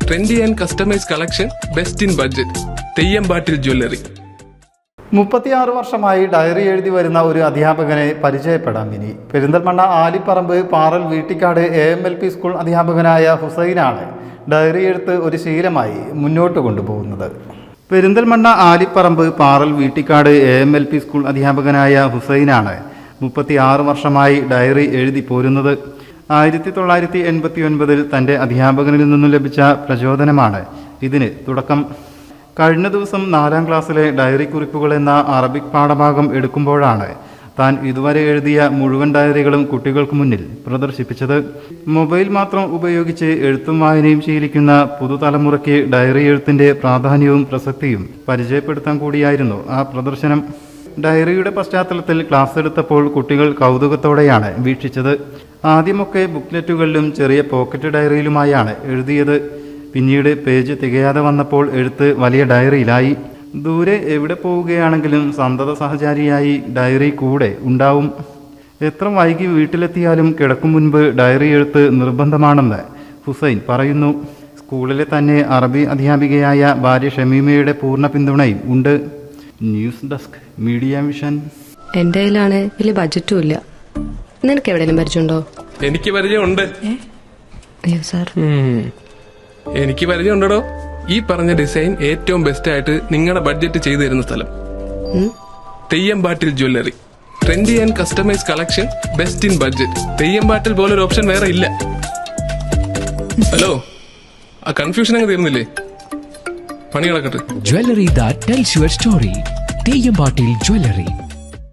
Trendy and customise collection, best in budget. Theyyampattil jewellery. 36 വർഷമായി diary എഴുതി വരുന്ന ഒരു അധ്യാപകനെ പരിചയപ്പെടാം ഇനി. പെരിന്തൽമണ്ണ ആലിപ്പറമ്പ് പാറൽ വീട്ടിക്കാട് AMLP സ്കൂൾ അധ്യാപകനായ ഹുസൈനാണ് ഡയറി എഴുത്ത് ഒരു ശീലമായി മുന്നോട്ട് കൊണ്ടുപോകുന്നത്. പെരിന്തൽമണ്ണ ആലിപ്പറമ്പ് പാറൽ വീട്ടിക്കാട് AMLP സ്കൂൾ അധ്യാപകനായ ഹുസൈനാണ് 36 വർഷമായി ഡയറി എഴുതി പോരുന്നത്. 1989 തൻ്റെ അധ്യാപകനിൽ നിന്നും ലഭിച്ച പ്രചോദനമാണ് ഇതിന് തുടക്കം. കഴിഞ്ഞ ദിവസം 4ാം ക്ലാസ്സിലെ ഡയറി കുറിപ്പുകൾ എന്ന അറബിക് പാഠഭാഗം എടുക്കുമ്പോഴാണ് താൻ ഇതുവരെ എഴുതിയ മുഴുവൻ ഡയറികളും കുട്ടികൾക്ക് മുന്നിൽ പ്രദർശിപ്പിച്ചത്. മൊബൈൽ മാത്രം ഉപയോഗിച്ച് എഴുത്തും വായനയും ശീലിക്കുന്ന പുതുതലമുറയ്ക്ക് ഡയറി എഴുത്തിൻ്റെ പ്രാധാന്യവും പ്രസക്തിയും പരിചയപ്പെടുത്താൻ കൂടിയായിരുന്നു ആ പ്രദർശനം. ഡയറിയുടെ പശ്ചാത്തലത്തിൽ ക്ലാസ് എടുത്തപ്പോൾ കുട്ടികൾ കൗതുകത്തോടെയാണ് വീക്ഷിച്ചത്. ആദ്യമൊക്കെ ബുക്ക്ലെറ്റുകളിലും ചെറിയ പോക്കറ്റ് ഡയറിയിലുമായാണ് എഴുതിയത്. പിന്നീട് പേജ് തികയാതെ വന്നപ്പോൾ എഴുത്ത് വലിയ ഡയറിയിലായി. ദൂരെ എവിടെ പോവുകയാണെങ്കിലും സന്തത സഹചാരിയായി ഡയറി കൂടെ ഉണ്ടാവും. എത്ര വൈകി വീട്ടിലെത്തിയാലും കിടക്കും മുൻപ് ഡയറി എഴുത്ത് നിർബന്ധമാണെന്ന് ഹുസൈൻ പറയുന്നു. സ്കൂളിലെ തന്നെ അറബി അധ്യാപികയായ ഭാര്യ ഷമീമയുടെ പൂർണ്ണ പിന്തുണയും ഉണ്ട്. News desk, media vision. എന്റെ കയ്യിലാണ് വലിയ ബഡ്ജറ്റും ഇല്ല. നിനക്ക് എവിടെയെങ്കിലും പരിചയമുണ്ടോ? എനിക്ക് പരിചയമുണ്ട്. അയ്യോ സാർ, എനിക്ക് പരിചയമുണ്ടോ. ഈ പറഞ്ഞ ഡിസൈൻ ഏറ്റവും ബെസ്റ്റ് ആയിട്ട് നിങ്ങളുടെ ബഡ്ജറ്റ് ചെയ്തു തരുന്ന സ്ഥലം Theyyampattil jewellery. Trendy and customise collection, best in budget. Theyyampattil പോലൊരു ഓപ്ഷൻ വേറെ ഇല്ല. ഹലോ, ആ കൺഫ്യൂഷൻ അങ്ങ് തീർന്നില്ലേ? പണി കിടക്കട്ടെ. Jewelry that tells your story. തെയ്യമ്പാട്ടിൽ jewellery.